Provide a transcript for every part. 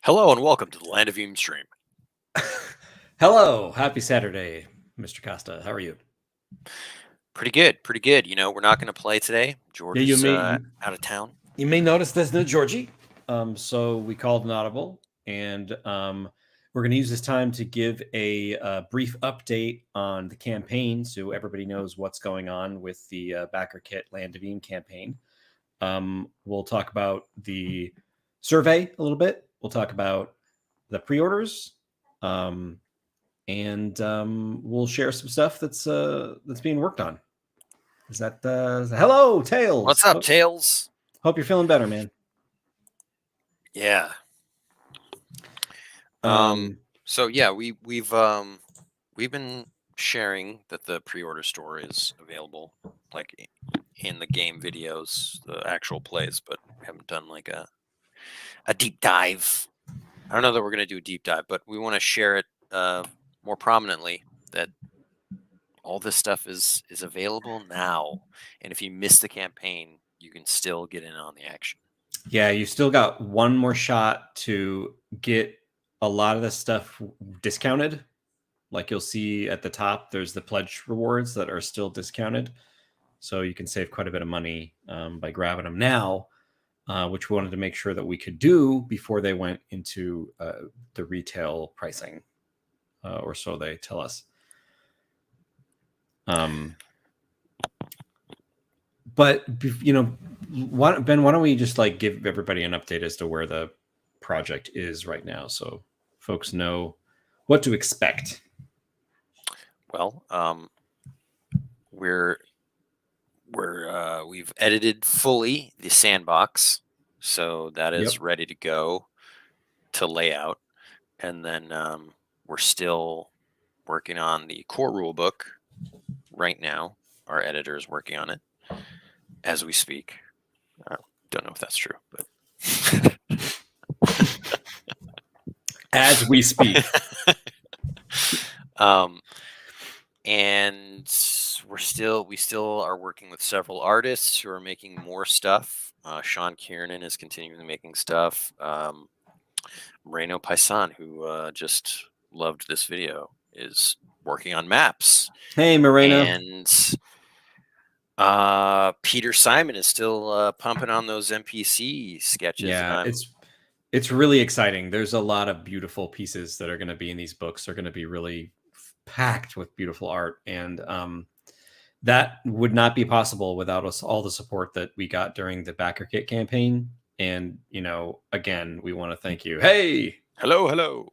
Hello and welcome to the Land of Eam stream. Hello, happy Saturday, Mr. Costa. How are you? Pretty good, pretty good. We're not going to play today. George Yeah, you is may out of town. you may notice there's no Georgie. So we called an audible, and we're going to use this time to give a brief update on the campaign, so everybody knows what's going on with the Backer Kit Land of Eam campaign. We'll talk about the survey a little bit. We'll talk about the pre-orders. And we'll share some stuff that's being worked on. Is that hello, Tails? What's up, Tails? Hope you're feeling better, man. Yeah. So yeah, we've been sharing that the pre-order store is available, like in the game videos, the actual plays, but we haven't done like a deep dive. I don't know that we're going to do a deep dive, but we want to share it more prominently that all this stuff is available now, and if you miss the campaign, you can still get in on the action. Yeah, you still got one more shot to get a lot of this stuff discounted. Like you'll see at the top, there's the pledge rewards that are still discounted, so you can save quite a bit of money by grabbing them now, which we wanted to make sure that we could do before they went into the retail pricing, or so they tell us. But Ben, why don't we just like give everybody an update as to where the project is right now, so folks know what to expect. Well, we've edited fully the sandbox, so that is ready to go to layout, and then we're still working on the core rulebook right now. Our editor is working on it as we speak. I don't know if that's true, but as we speak. And we still are working with several artists who are making more stuff. Sean Kiernan is continuing making stuff. Moreno Paisan, who just loved this video, is working on maps. Hey, Moreno. And Peter Simon is still pumping on those NPC sketches. Yeah, it's really exciting. There's a lot of beautiful pieces that are going to be in these books. They're going to be really packed with beautiful art, and that would not be possible without us all the support that we got during the Backer Kit campaign. And again, we want to thank you. Hey, hello.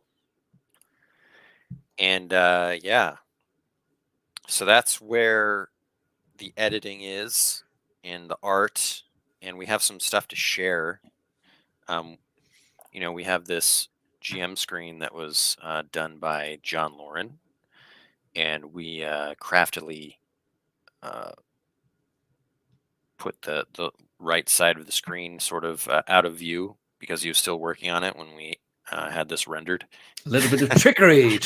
And yeah, so that's where the editing is and the art, and we have some stuff to share. We have this GM screen that was done by John Lauren, and we craftily put the right side of the screen sort of out of view because he was still working on it when we had this rendered. A little bit of trickery.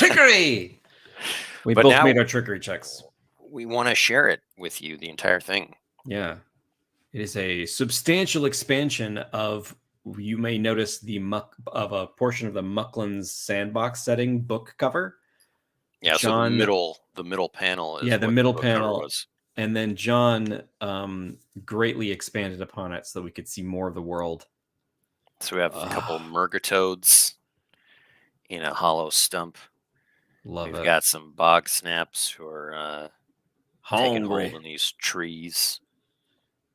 We both made our trickery checks. We want to share it with you, the entire thing. Yeah. It is a substantial expansion of, you may notice of a portion of the Mucklin's sandbox setting book cover. Yeah, John, so the middle panel is the middle panel was. And then John greatly expanded upon it so that we could see more of the world. So we have a couple Murgatoads in a hollow stump. We've got some bog snaps who are taking hold in these trees.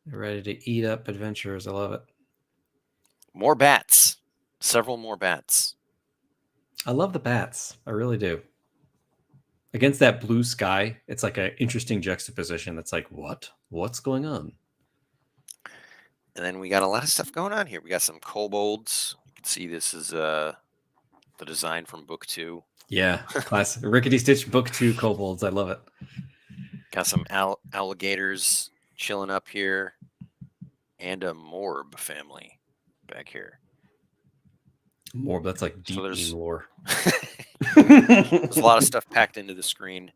They're ready to eat up adventurers. I love it. More bats. Several more bats. I love the bats. I really do. Against that blue sky, it's like an interesting juxtaposition that's like, what's going on? And then we got a lot of stuff going on here. We got some kobolds. You can see this is the design from book 2. Yeah, classic Rickety Stitch book 2 kobolds. I love it. Got some alligators chilling up here, and a morb family back here. Morb, that's like deep lore. There's a lot of stuff packed into the screen,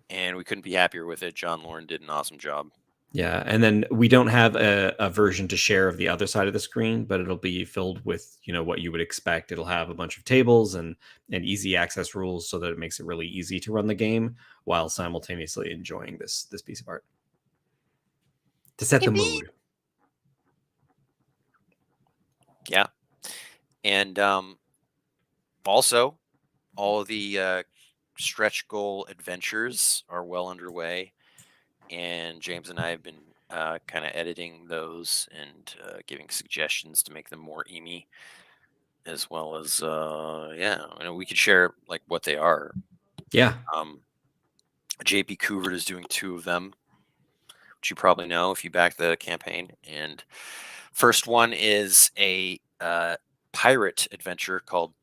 and we couldn't be happier with it. John Lauren did an awesome job. Yeah, and then we don't have a version to share of the other side of the screen, but it'll be filled with, what you would expect. It'll have a bunch of tables and easy access rules so that it makes it really easy to run the game while simultaneously enjoying this piece of art. To set the mood. Yeah. And also, all of the stretch goal adventures are well underway, and James and I have been kind of editing those and giving suggestions to make them more EMI, as well as we could share like what they are. Yeah. JP Couvert is doing 2 of them, which you probably know if you back the campaign. And first one is a pirate adventure called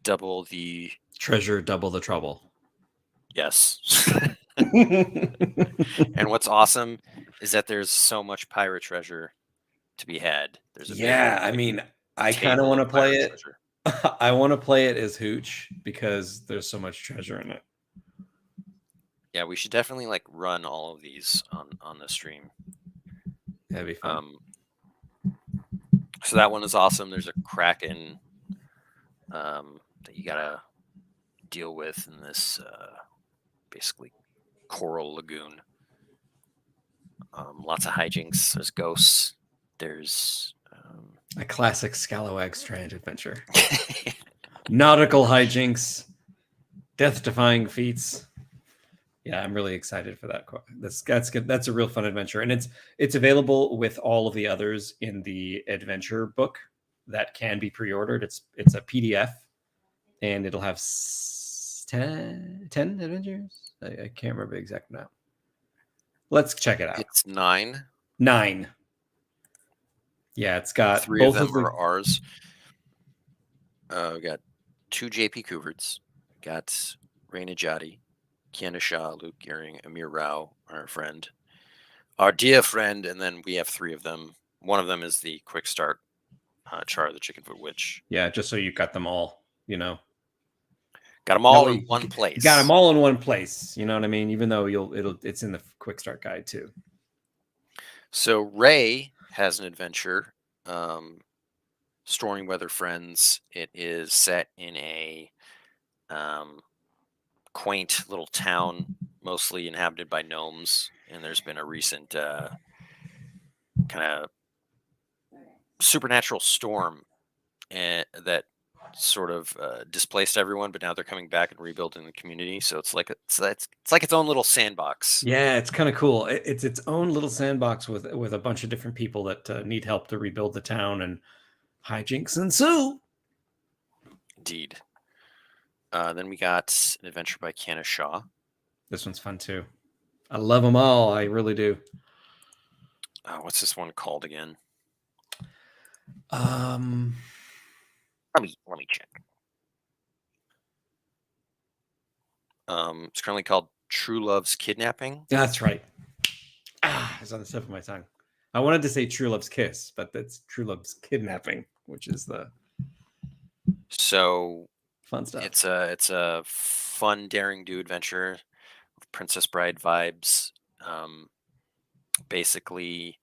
Double the Treasure, double the trouble. Yes. And what's awesome is that there's so much pirate treasure to be had. There's a big old Yeah, I mean, I kind of table want of to play pirate it. treasure. I want to play it as Hooch because there's so much treasure in it. Yeah, we should definitely like run all of these on the stream. That'd be fun. So that one is awesome. There's a kraken that you gotta deal with in this basically coral lagoon. Lots of hijinks. There's ghosts. There's A classic Scalawag Strand adventure. Nautical hijinks, death-defying feats. Yeah, I'm really excited for that. That's good. That's a real fun adventure, and it's available with all of the others in the adventure book that can be pre-ordered. It's a PDF, and it'll have 10 adventures. I can't remember the exact amount. Let's check it out. It's 9. 9. Yeah, it's got 3 both of them the are ours. We got 2 JP Couverts. Got Raina Jadi, Kiana Shah, Luke Gearing, Amir Rao, our friend, our dear friend, and then we have 3 of them. One of them is the quick start Char, the Chickenfoot Witch. Yeah, just so you got them all, Got them all in one place. Got them all in one place. You know what I mean? Even though it's in the quick start guide too. So Ray has an adventure, Stormy Weather Friends. It is set in a quaint little town, mostly inhabited by gnomes, and there's been a recent kind of supernatural storm that sort of displaced everyone, but now they're coming back and rebuilding the community. So it's like it's like its own little sandbox. Yeah, it's kind of cool. It's its own little sandbox with a bunch of different people that need help to rebuild the town, and hijinks ensue. Indeed. Then we got an adventure by Kiana Shaw. This one's fun too. I love them all. I really do. What's this one called again? Let me check. It's currently called True Love's Kidnapping. That's right. It's on the tip of my tongue. I wanted to say True Love's Kiss, but that's True Love's Kidnapping, which is the fun stuff. It's a fun, daring do adventure, Princess Bride vibes. Basically,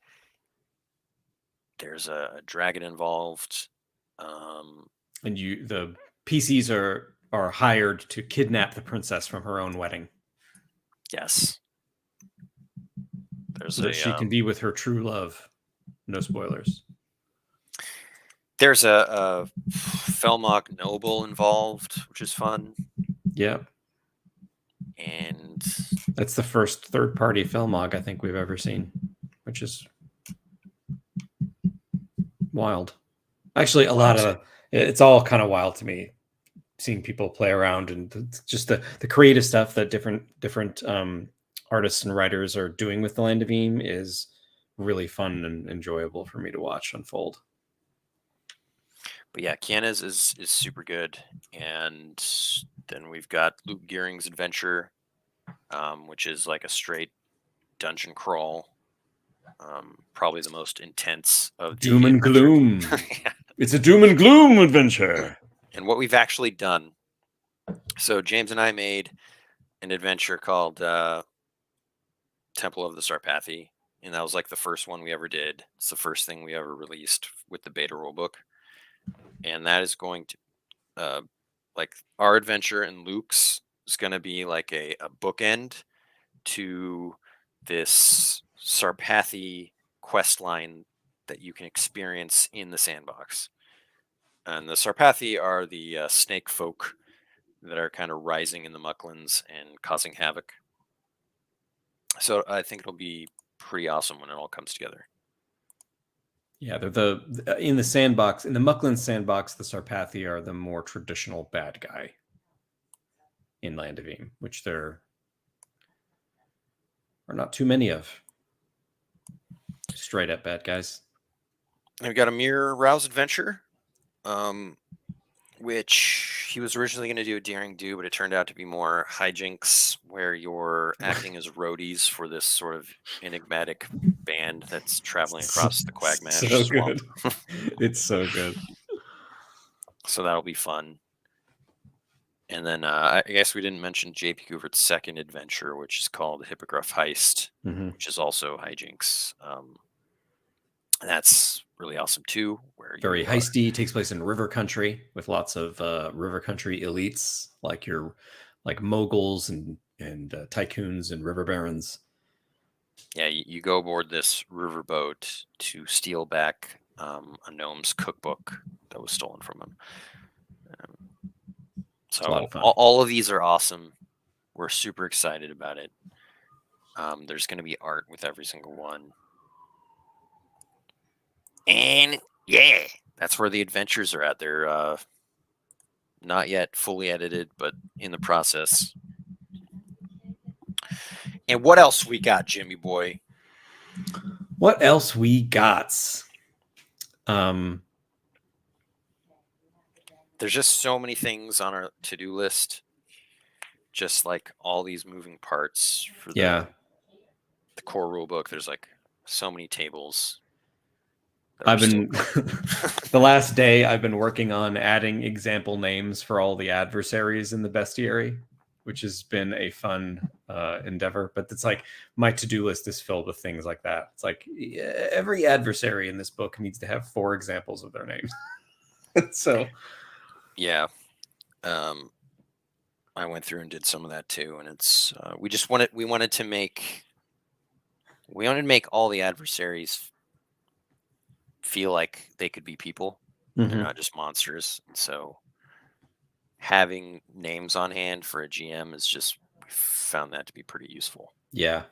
there's a dragon involved. And the PCs are hired to kidnap the princess from her own wedding. Yes. So that she can be with her true love. No spoilers. There's a Felmog noble involved, which is fun. Yeah. And that's the first third-party Felmog I think we've ever seen, which is wild. Actually, it's all kind of wild to me, seeing people play around and just the creative stuff that different artists and writers are doing with the Land of Eam is really fun and enjoyable for me to watch unfold. But yeah, Kiana's is super good. And then we've got Luke Gearing's adventure, which is like a straight dungeon crawl. Probably the most intense of the Doom and gloom. It's a doom and gloom adventure. And what we've actually done. So James and I made an adventure called Temple of the Sarpathi. and that was like the first one we ever did. It's the first thing we ever released with the beta rulebook, and that is going to like our adventure and Luke's is going to be like a bookend to this Sarpathy quest line that you can experience in the sandbox. And the Sarpathy are the snake folk that are kind of rising in the Mucklands and causing havoc. So I think it'll be pretty awesome when it all comes together. Yeah, they're in the sandbox, in the Muckland sandbox, the Sarpathy are the more traditional bad guy in Land of Eam, which there are not too many of. Straight up bad guys. And we've got a Mirror Rouse adventure, which he was originally going to do a daring do, but it turned out to be more hijinks where you're acting as roadies for this sort of enigmatic band that's traveling across the Quagmash so swamp. Good. It's so good. So that'll be fun. And then I guess we didn't mention JP Goovert's second adventure, which is called Hippogriff Heist, which is also hijinks. And that's really awesome too. Where very heisty, takes place in river country with lots of river country elites, like your moguls and tycoons and river barons. Yeah, you go aboard this riverboat to steal back a gnome's cookbook that was stolen from him. So all of these are awesome. We're super excited about it. There's going to be art with every single one. And yeah, that's where the adventures are at. They're not yet fully edited, but in the process. And what else we got, Jimmy boy? What else we got? There's just so many things on our to-do list. Just like all these moving parts for the core rulebook. There's like so many tables. I've been the last day I've been working on adding example names for all the adversaries in the bestiary, which has been a fun endeavor. But it's like my to-do list is filled with things like that. It's like every adversary in this book needs to have 4 examples of their names. So yeah, I went through and did some of that too, and it's we wanted to make all the adversaries feel like they could be people. They're not just monsters. So having names on hand for a GM is just found that to be pretty useful. Yeah,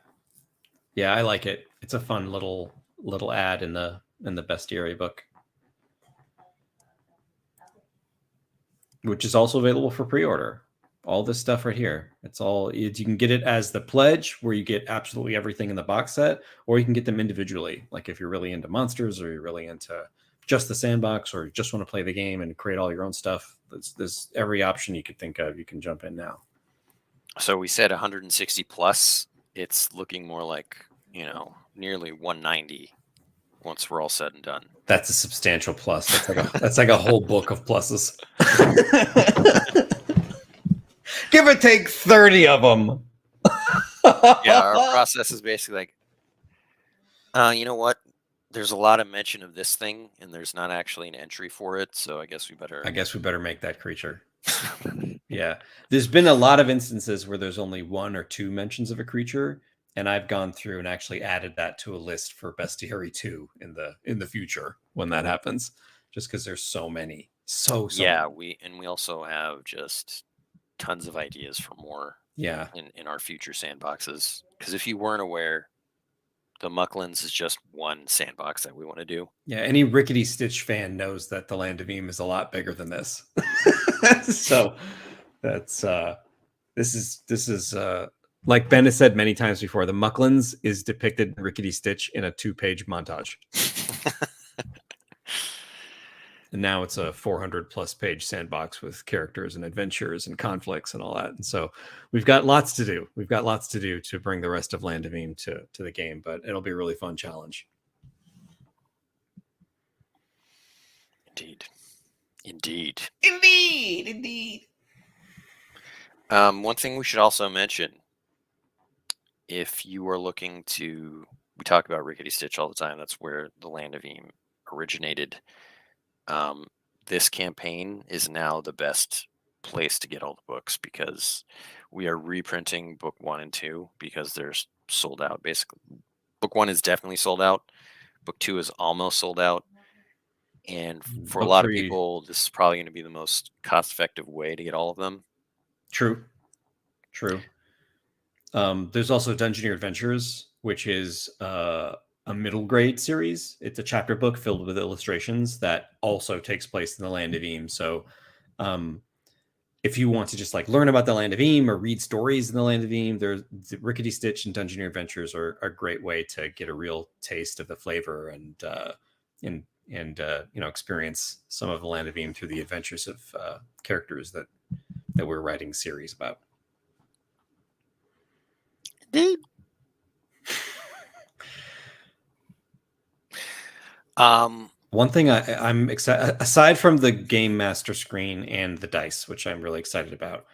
I like it. It's a fun little ad in the bestiary book, which is also available for pre-order. All this stuff right here. You can get it as the pledge, where you get absolutely everything in the box set, or you can get them individually. Like if you're really into monsters, or you're really into just the sandbox, or you just want to play the game and create all your own stuff. There's every option you could think of. You can jump in now. So we said 160 plus. It's looking more like, nearly 190 once we're all said and done. That's a substantial plus. That's like a whole book of pluses. Give or take 30 of them. Yeah, our process is basically like, you know what? There's a lot of mention of this thing, and there's not actually an entry for it, so I guess we better make that creature. Yeah. There's been a lot of instances where there's only 1 or 2 mentions of a creature, and I've gone through and actually added that to a list for Bestiary 2 in the future when that happens, just because there's so many. So yeah, many. we also have just tons of ideas for more in our future sandboxes, because if you weren't aware, the Mucklands is just one sandbox that we want to do. Yeah, any Rickety Stitch fan knows that the Land of Eam is a lot bigger than this. So that's this is like Ben has said many times before, the Mucklands is depicted in Rickety Stitch in a 2-page montage. And now it's a 400+ page sandbox with characters and adventures and conflicts and all that. And so we've got lots to do. We've got lots to do to bring the rest of Land of Eam to the game, but it'll be a really fun challenge. Indeed. One thing we should also mention, if you are looking to we talk about Rickety Stitch all the time. That's where the Land of Eam originated. This campaign is now the best place to get all the books because we are reprinting book 1 and 2 because they're sold out. Basically, book 1 is definitely sold out. Book 2 is almost sold out. And for a Book lot of 3, people, this is probably going to be the most cost-effective way to get all of them. True. There's also Dungeoneer Adventures, which is a middle grade series. It's a chapter book filled with illustrations that also takes place in the Land of Eam. So, if you want to just like learn about the Land of Eam or read stories in the Land of Eam, there's the Rickety Stitch and Dungeoneer Adventures are a great way to get a real taste of the flavor and experience some of the Land of Eam through the adventures of characters that we're writing series about. Indeed. One thing I'm excited, aside from the Game Master screen and the dice, which I'm really excited about,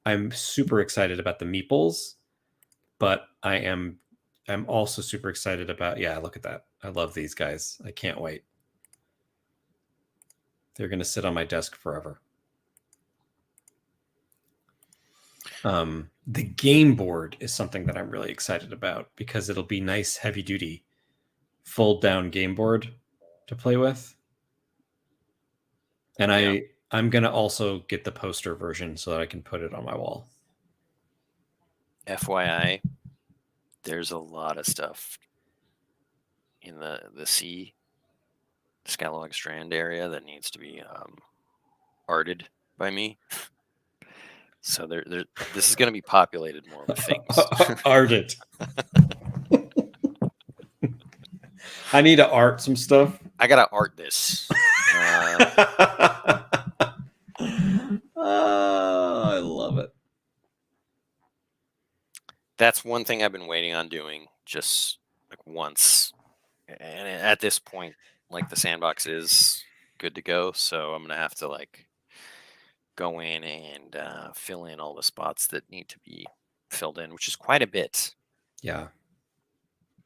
I'm super excited about the meeples, but I'm also super excited about, yeah, look at that. I love these guys. I can't wait. They're going to sit on my desk forever. The game board is something that I'm really excited about because it'll be nice, heavy duty, fold down game board to play with. And Yeah. I'm going to also get the poster version so that I can put it on my wall. FYI, there's a lot of stuff in the sea, Scalawag Strand area that needs to be arted by me. So this is going to be populated more with things. Art. I need to art some stuff. I gotta art this. I love it. That's one thing I've been waiting on doing just like once. And at this point, like the sandbox is good to go. So I'm going to have to like go in and fill in all the spots that need to be filled in, which is quite a bit. Yeah.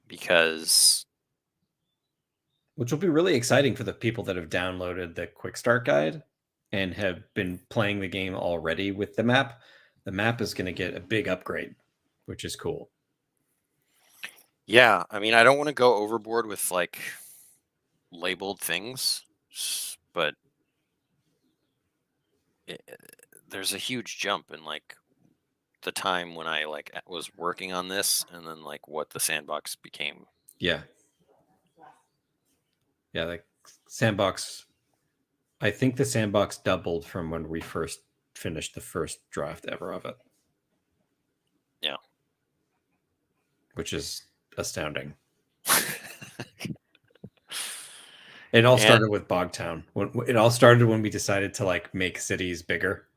Because. Which will be really exciting for the people that have downloaded the quick start guide and have been playing the game already with the map. The map is going to get a big upgrade, which is cool. Yeah, I mean, I don't want to go overboard with like labeled things, but there's a huge jump in like the time when I like was working on this and then like what the sandbox became. Yeah. Yeah, the sandbox. I think the sandbox doubled from when we first finished the first draft ever of it. Yeah. Which is astounding. It all started with Bogtown. It all started when we decided to like make cities bigger.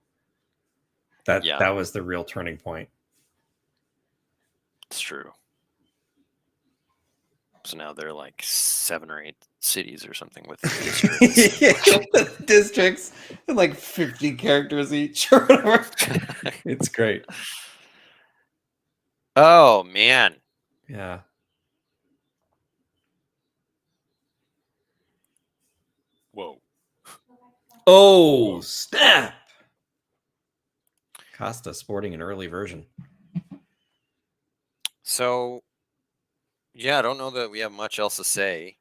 That was the real turning point. It's true. So now they're like 7 or 8 cities or something with districts. Districts and like 50 characters each or whatever. It's great. Oh man. Yeah. Whoa. Oh, snap. Costa sporting an early version. So, yeah, I don't know that we have much else to say.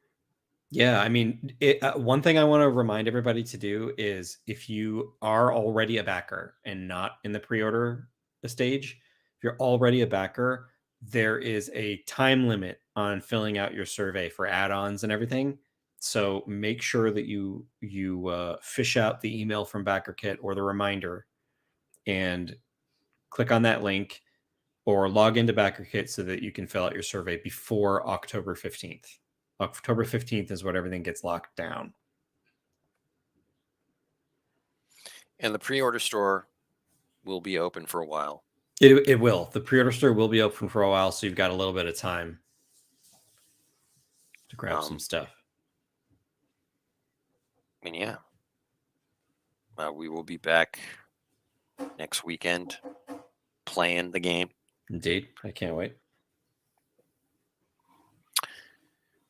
Yeah, I mean, one thing I want to remind everybody to do is if you are already a backer and not in the pre-order stage, if you're already a backer, there is a time limit on filling out your survey for add-ons and everything. So make sure that you fish out the email from BackerKit or the reminder and click on that link or log into BackerKit so that you can fill out your survey before October 15th. October 15th is when everything gets locked down. And the pre-order store will be open for a while. It will. The pre-order store will be open for a while, so you've got a little bit of time to grab some stuff. I mean, yeah. We will be back next weekend playing the game. Indeed. I can't wait.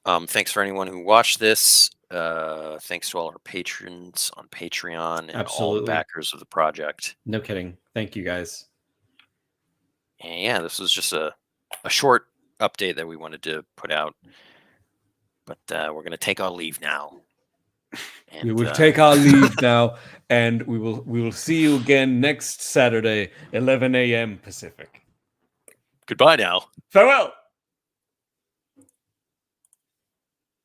Thanks for anyone who watched this. Thanks to all our patrons on Patreon and all the Absolutely. backers of the project. No kidding. Thank you guys. And yeah, this was just a short update that we wanted to put out. But we're gonna take our leave now. We And, will take our leave now, and we will see you again next Saturday, 11 a.m. Pacific. goodbye now. Farewell.